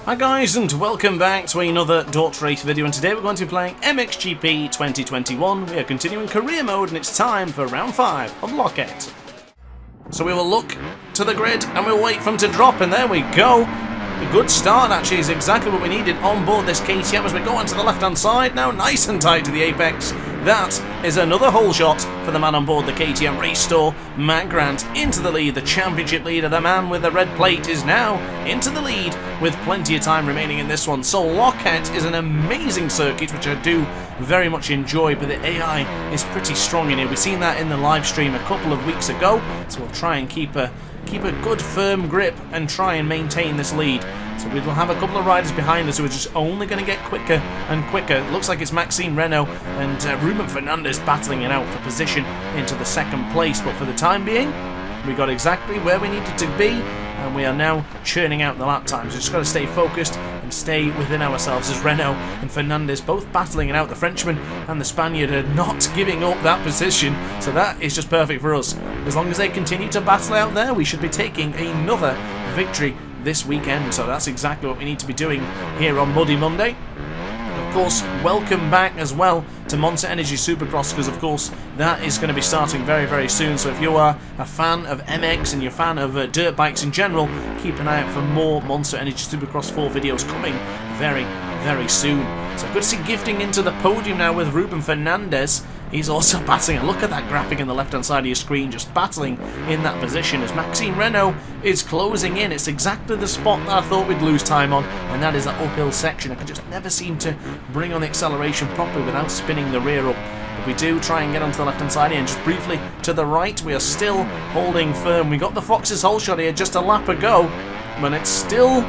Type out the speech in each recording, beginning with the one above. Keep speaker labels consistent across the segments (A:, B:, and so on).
A: Hi guys, and welcome back to another DrAce video, and today we're going to be playing MXGP 2021. We are continuing career mode and it's time for round 5 of Loket. So we will look to the grid and we'll wait for him to drop, and there we go. A good start actually is exactly what we needed on board this KTM as we go onto the left hand side now, nice and tight to the apex. That is another hole shot for the man on board the KTM race store. Matt Grant into the lead, the championship leader. The man with the red plate is now into the lead with plenty of time remaining in this one. So Loket is an amazing circuit which I do very much enjoy, but the AI is pretty strong in here. We've seen that in the live stream a couple of weeks ago, so we'll try and keep a good firm grip and try and maintain this lead. So we'll have a couple of riders behind us who are just only going to get quicker and quicker. It looks like it's Maxime Renault and Ruben Fernandez battling it out for position into the second place, but for the time being we got exactly where we needed to be, and we are now churning out the lap times. We've just got to stay focused and stay within ourselves as Renault and Fernandez both battling it out. The Frenchman and the Spaniard are not giving up that position, so that is just perfect for us. As long as they continue to battle out there, we should be taking another victory this weekend, so that's exactly what we need to be doing here on Muddy Monday. Of course, welcome back as well to Monster Energy Supercross, because of course that is going to be starting very, very soon. So if you are a fan of MX and you're a fan of dirt bikes in general, keep an eye out for more Monster Energy Supercross 4 videos coming very, very soon. So good to see gifting into the podium now with Ruben Fernandez. He's also battling, and look at that graphic in the left hand side of your screen, just battling in that position as Maxime Renault is closing in. It's exactly the spot that I thought we'd lose time on, and that is that uphill section. I can just never seem to bring on the acceleration properly without spinning the rear up. But we do try and get onto the left hand side here, and just briefly to the right, we are still holding firm. We got the Fox's hole shot here just a lap ago, but it's still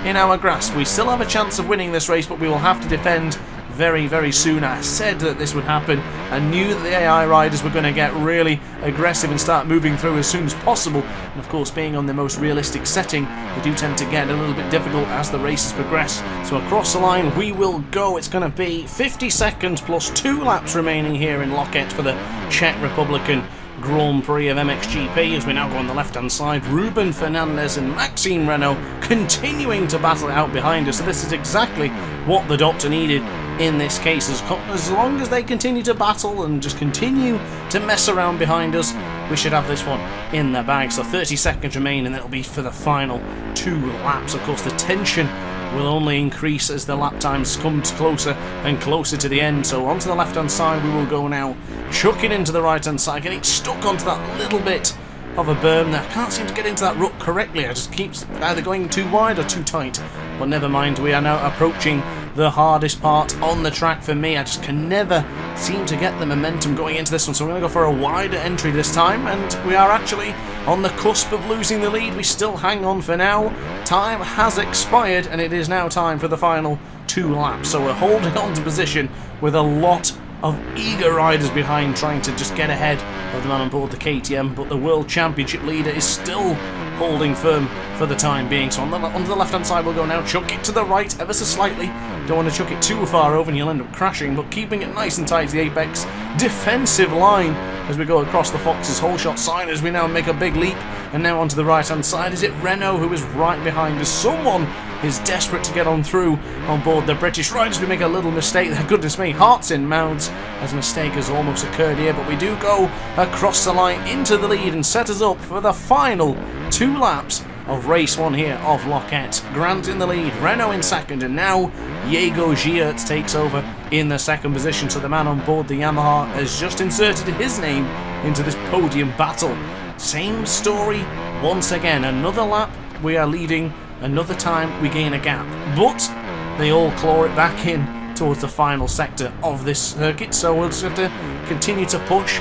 A: in our grasp. We still have a chance of winning this race, but we will have to defend very, very soon. I said that this would happen. I knew that the AI riders were going to get really aggressive and start moving through as soon as possible, and of course being on the most realistic setting, they do tend to get a little bit difficult as the races progress. So across the line we will go. It's going to be 50 seconds plus 2 laps remaining here in Loket for the Czech Republican Grand Prix of MXGP as we now go on the left hand side. Ruben Fernandez and Maxime Renault continuing to battle it out behind us, so this is exactly what the doctor needed in this case. As long as they continue to battle and just continue to mess around behind us, we should have this one in the bag. So 30 seconds remain and it'll be for the final 2 laps. Of course the tension will only increase as the lap times come closer and closer to the end. So onto the left hand side we will go now, chucking into the right hand side, getting stuck onto that little bit of a berm there. I can't seem to get into that rut correctly. I just keep either going too wide or too tight, but never mind. We are now approaching the hardest part on the track for me. I just can never seem to get the momentum going into this one, so I'm going to go for a wider entry this time, and we are actually on the cusp of losing the lead. We still hang on for now. Time has expired and it is now time for the final 2 laps, so we're holding on to position with a lot of eager riders behind trying to just get ahead of the man on board the KTM, but the World Championship leader is still holding firm for the time being. So onto the left hand side we'll go now, chuck it to the right ever so slightly. Don't want to chuck it too far over and you'll end up crashing, but keeping it nice and tight to the apex. Defensive line as we go across the Fox's hole shot sign as we now make a big leap, and now onto the right hand side. Is it Renault who is right behind us? Someone is desperate to get on through on board the British riders. We make a little mistake there, goodness me, hearts in mouths as a mistake has almost occurred here, but we do go across the line into the lead and set us up for the final 2 laps of race 1 here of Loket. Grant in the lead, Renault in second, and now Diego Giert takes over in the second position. So the man on board the Yamaha has just inserted his name into this podium battle. Same story once again. Another lap we are leading, another time we gain a gap, but they all claw it back in towards the final sector of this circuit. So we'll just have to continue to push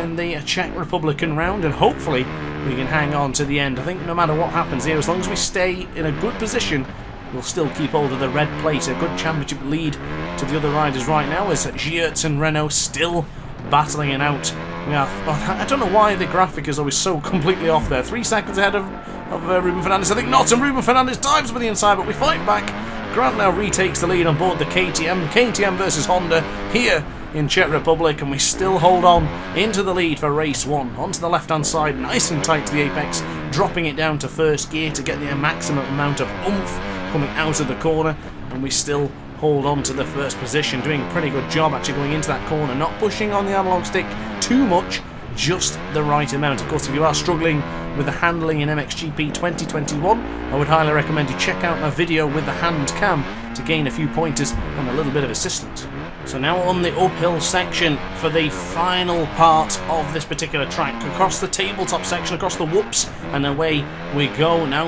A: in the Czech Republican round, and hopefully we can hang on to the end. I think no matter what happens here, as long as we stay in a good position, we'll still keep hold of the red plate. A good championship lead to the other riders right now as Giert and Renault still battling it out. I don't know why the graphic is always so completely off there. 3 seconds ahead of Ruben Fernandez. I think not, and Ruben Fernandez dives with the inside, but we fight back. Grant now retakes the lead on board the KTM. KTM versus Honda here in Czech Republic, and we still hold on into the lead for race 1. Onto the left hand side, nice and tight to the apex, dropping it down to first gear to get the maximum amount of oomph coming out of the corner, and we still hold on to the first position, doing a pretty good job actually going into that corner, not pushing on the analog stick too much, just the right amount. Of course, if you are struggling with the handling in MXGP 2021, I would highly recommend you check out my video with the hand cam to gain a few pointers and a little bit of assistance. So now on the uphill section for the final part of this particular track, across the tabletop section, across the whoops, and away we go. Now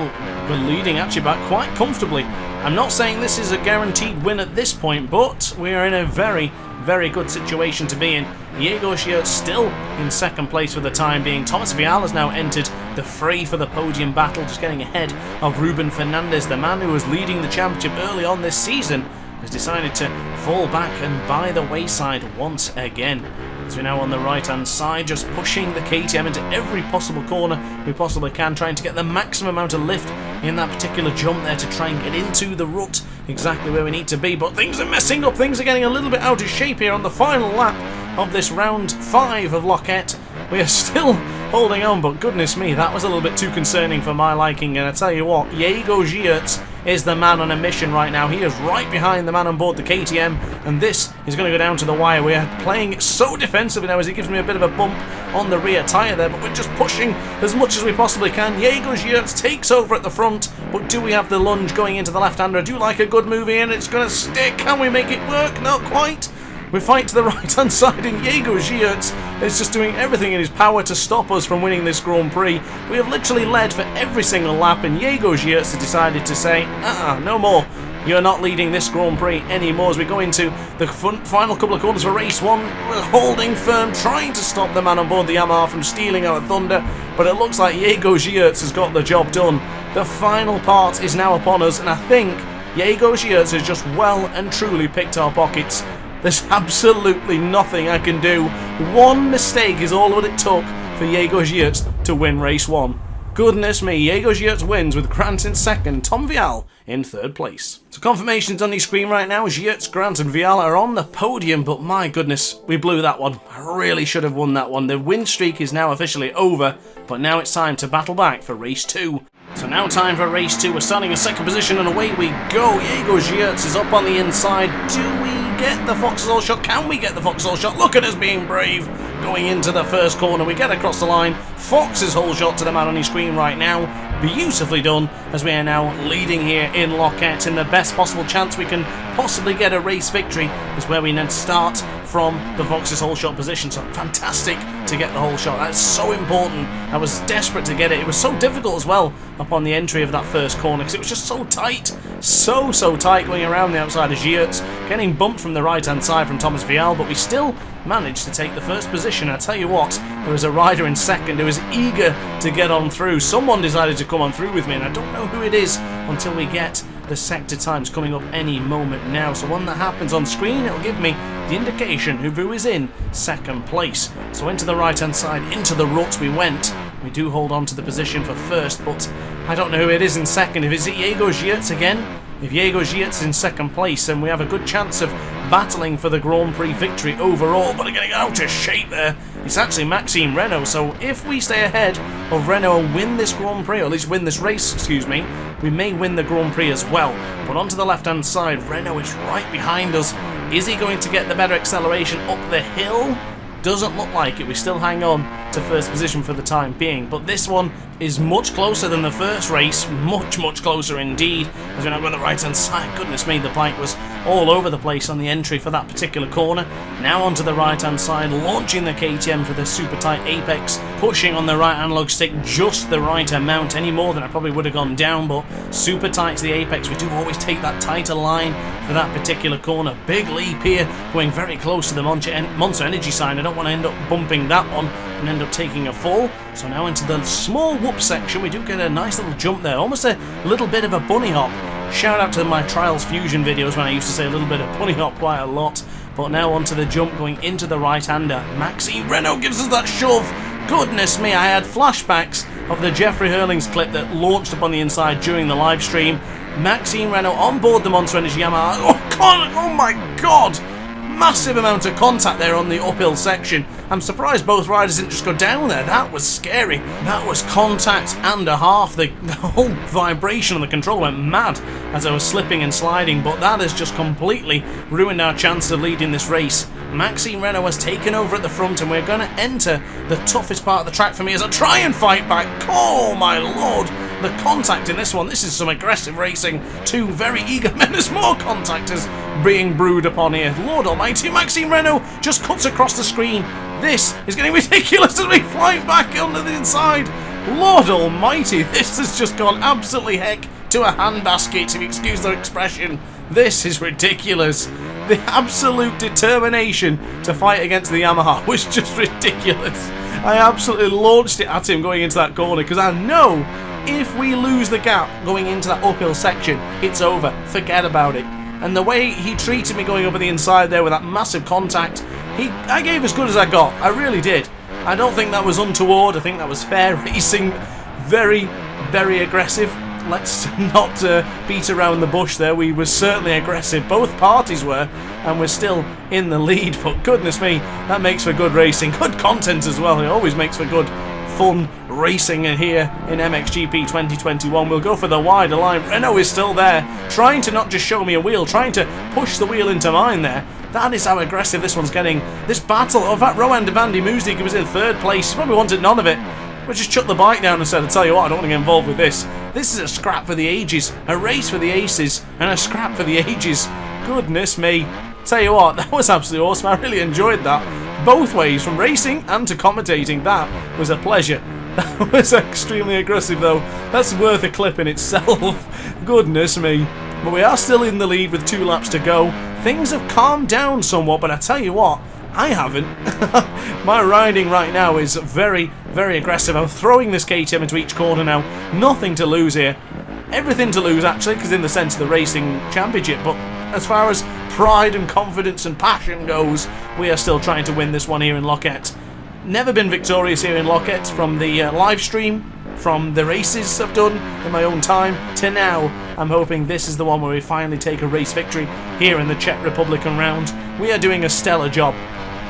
A: we're leading actually back quite comfortably. I'm not saying this is a guaranteed win at this point, but we are in a very, very good situation to be in. Diego Giert still in second place for the time being. Thomas Vial has now entered the fray for the podium battle, just getting ahead of Ruben Fernandez, the man who was leading the championship early on this season, has decided to fall back and by the wayside once again. As we're now on the right hand side, just pushing the KTM into every possible corner we possibly can, trying to get the maximum amount of lift in that particular jump there to try and get into the rut exactly where we need to be. But things are messing up, things are getting a little bit out of shape here on the final lap of this round 5 of Loket. We are still holding on, but goodness me, that was a little bit too concerning for my liking. And I tell you what, Diego Giert is the man on a mission right now. He is right behind the man on board the KTM, and this is going to go down to the wire. We are playing so defensively now as he gives me a bit of a bump on the rear tyre there, but we're just pushing as much as we possibly can. Diego Giert takes over at the front, but do we have the lunge going into the left-hander? I do like a good move in. It's going to stick. Can we make it work? Not quite. We fight to the right-hand side, and Diego Giert is just doing everything in his power to stop us from winning this Grand Prix. We have literally led for every single lap, and Diego Giert has decided to say, no more. You're not leading this Grand Prix anymore. As we go into the final couple of corners for race 1, we're holding firm, trying to stop the man on board the Yamaha from stealing our thunder, but it looks like Diego Giert has got the job done. The final part is now upon us, and I think Diego Giert has just well and truly picked our pockets. There's absolutely nothing I can do. One mistake is all that it took for Diego Giert to win race 1. Goodness me, Diego Giert wins with Grant in second, Tom Vial in third place. So confirmations on your screen right now, Giert, Grant and Vial are on the podium, but my goodness, we blew that one. I really should have won that one. The win streak is now officially over, but now it's time to battle back for race 2. So now time for race 2. We're starting in second position and away we go. Diego Giert is up on the inside. Do we get the Vauxhall shot? Can we get the Vauxhall shot? Look at us being brave. Going into the first corner, we get across the line. Fox's whole shot to the man on your screen right now. Beautifully done, as we are now leading here in Loket. In the best possible chance we can possibly get a race victory is where we then start from the Fox's whole shot position. So fantastic to get the whole shot. That's so important. I was desperate to get it. It was so difficult as well upon the entry of that first corner because it was just so tight. So tight going around the outside of Giert. Getting bumped from the right hand side from Thomas Vial, but we still managed to take the first position. I tell you what, there was a rider in second who was eager to get on through. Someone decided to come on through with me, and I don't know who it is until we get the sector times coming up any moment now. So when that happens on screen, it'll give me the indication of who is in second place. So into the right hand side, into the rut we went. We do hold on to the position for first, but I don't know who it is in second. If it's Diego Giert again, if Diego Giert's in second place, then we have a good chance of battling for the Grand Prix victory overall. But getting out of shape there, it's actually Maxime Renaux. So if we stay ahead of Renaux and win this Grand Prix, or at least win this race, excuse me, we may win the Grand Prix as well. But onto the left-hand side, Renaux is right behind us. Is he going to get the better acceleration up the hill? Doesn't look like it. We still hang on to first position for the time being, but this one is much closer than the first race, much closer indeed, as we're now on the right hand side. Goodness me, the bike was all over the place on the entry for that particular corner. Now onto the right hand side, launching the KTM for the super tight apex, pushing on the right analog stick just the right amount, any more than I probably would have gone down, but super tight to the apex. We do always take that tighter line for that particular corner. Big leap here, going very close to the Monster Energy sign. I don't want to end up bumping that one and end up taking a fall. So now into the small whoop section, we do get a nice little jump there, almost a little bit of a bunny hop. Shout out to my Trials Fusion videos when I used to say a little bit of bunny hop quite a lot. But now onto the jump going into the right-hander. Maxime Renaux gives us that shove. Goodness me, I had flashbacks of the Jeffrey Hurlings clip that launched up on the inside during the live stream. Maxime Renaux on board the Monster Energy Yamaha. Oh God! Oh my God! massive amount of contact there on the uphill section. I'm surprised both riders didn't just go down there. That was scary. That was contact and a half. The whole vibration on the control went mad as I was slipping and sliding, but that has just completely ruined our chance of leading this race. Maxime Renaux has taken over at the front, and we're going to enter the toughest part of the track for me as I try and fight back. Oh my lord, the contact in this one. This is some aggressive racing. Two very eager men. There's more contact is being brewed upon here. Lord almighty, Maxime Renaux just cuts across the screen. This is getting ridiculous as we fly back onto the inside. Lord almighty, this has just gone absolutely heck to a handbasket, if you excuse the expression. This is ridiculous. The absolute determination to fight against the Yamaha was just ridiculous. I absolutely launched it at him going into that corner because I know if we lose the gap going into that uphill section, it's over. Forget about it. And the way he treated me going over the inside there with that massive contact, I gave as good as I got. I really did. I don't think that was untoward. I think that was fair racing. Very, very aggressive. Let's not beat around the bush there. We were certainly aggressive. Both parties were, and we're still in the lead. But goodness me, that makes for good racing. Good content as well. It always makes for good, fun racing here in MXGP 2021. We'll go for the wider line. Renaux is still there, trying to not just show me a wheel, trying to push the wheel into mine there. That is how aggressive this one's getting. This battle of that Rohan van der Moosdijk, who was in third place, he probably wanted none of it. We just chucked the bike down and said, I'll tell you what, I don't want to get involved with this. This is a scrap for the ages, a race for the aces, and a scrap for the ages. Goodness me. Tell you what, that was absolutely awesome. I really enjoyed that. Both ways, from racing and to commentating, that was a pleasure. That was extremely aggressive though. That's worth a clip in itself. Goodness me. But we are still in the lead with 2 laps to go. Things have calmed down somewhat, but I tell you what, I haven't. My riding right now is very, very aggressive. I'm throwing this KTM into each corner now. Nothing to lose here. Everything to lose, actually, because in the sense of the racing championship. But as far as pride and confidence and passion goes, we are still trying to win this one here in Loket. Never been victorious here in Loket from the live stream, from the races I've done in my own time, to now. I'm hoping this is the one where we finally take a race victory here in the Czech Republican round. We are doing a stellar job.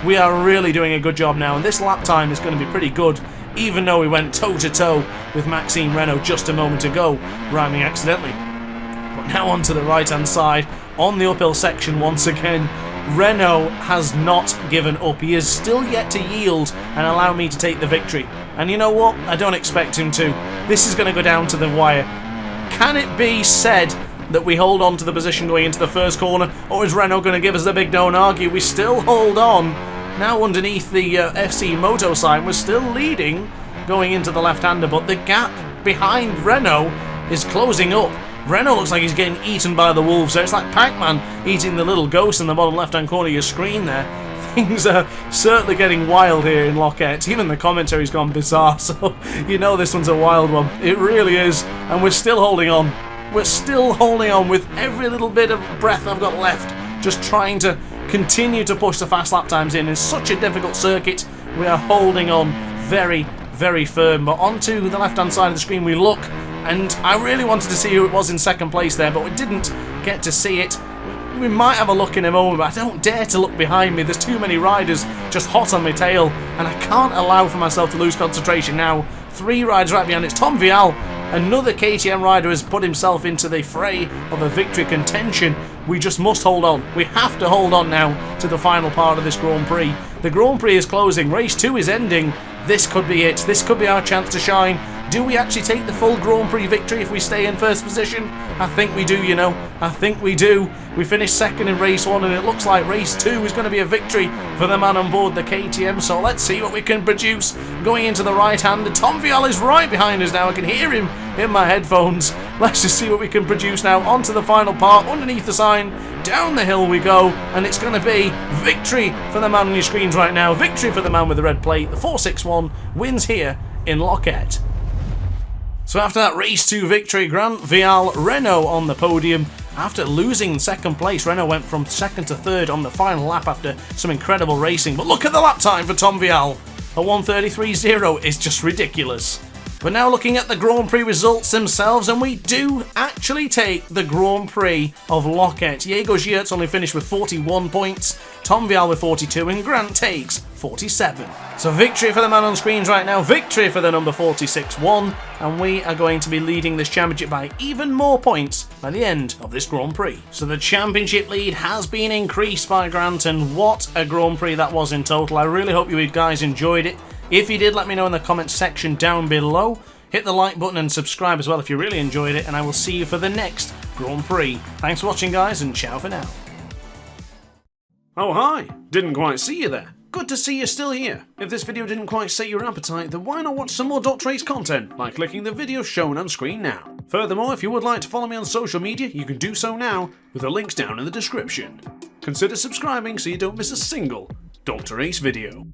A: We are really doing a good job now, and this lap time is going to be pretty good, even though we went toe-to-toe with Maxime Renaux just a moment ago, rhyming accidentally. But now onto the right-hand side, on the uphill section once again. Renaux has not given up. He is still yet to yield and allow me to take the victory. And you know what? I don't expect him to. This is going to go down to the wire. Can it be said that we hold on to the position going into the first corner, or is Renaux going to give us the big don't argue? We still hold on. Now underneath the FC Moto sign, we're still leading going into the left-hander, but the gap behind Renaux is closing up. Renaux looks like he's getting eaten by the wolves, so it's like Pac-Man eating the little ghost in the bottom left-hand corner of your screen there. Things are certainly getting wild here in Loket. Even the commentary's gone bizarre, so you know this one's a wild one. It really is, and we're still holding on. We're still holding on with every little bit of breath I've got left, just trying to continue to push the fast lap times in. It's such a difficult circuit. We are holding on very, very firm. But onto the left-hand side of the screen we look, and I really wanted to see who it was in second place there, but we didn't get to see it. We might have a look in a moment, but I don't dare to look behind me. There's too many riders just hot on my tail, and I can't allow for myself to lose concentration now. 3 riders right behind. It's Tom Vial. Another KTM rider has put himself into the fray of a victory contention. We just must hold on. We have to hold on now to the final part of this Grand Prix. The Grand Prix is closing. Race 2 is ending. This could be it. This could be our chance to shine. Do we actually take the full Grand Prix victory if we stay in first position? I think we do, you know. I think we do. We finished second in race 1, and it looks like race 2 is going to be a victory for the man on board the KTM. So let's see what we can produce. Going into the right hand, Tom Vial is right behind us now. I can hear him in my headphones. Let's just see what we can produce now. Onto the final part, underneath the sign. Down the hill we go, and it's going to be victory for the man on your screens right now. Victory for the man with the red plate. The 461 wins here in Loket. So after that race 2 victory, Grant Vial, Renaux on the podium. After losing second place, Renaux went from second to third on the final lap after some incredible racing. But look at the lap time for Tom Vial. A 1:33.0 is just ridiculous. But now looking at the Grand Prix results themselves, and we do actually take the Grand Prix of Loket. Diego Giertz only finished with 41 points. Tom Vial with 42, and Grant takes 47. So victory for the man on screens right now, victory for the number 46-1, and we are going to be leading this championship by even more points by the end of this Grand Prix. So the championship lead has been increased by Grant, and what a Grand Prix that was in total. I really hope you guys enjoyed it. If you did, let me know in the comments section down below. Hit the like button and subscribe as well if you really enjoyed it, and I will see you for the next Grand Prix. Thanks for watching, guys, and ciao for now. Oh hi, didn't quite see you there. Good to see you're still here. If this video didn't quite set your appetite, then why not watch some more DrAce content by clicking the video shown on screen now. Furthermore, if you would like to follow me on social media, you can do so now with the links down in the description. Consider subscribing so you don't miss a single DrAce video.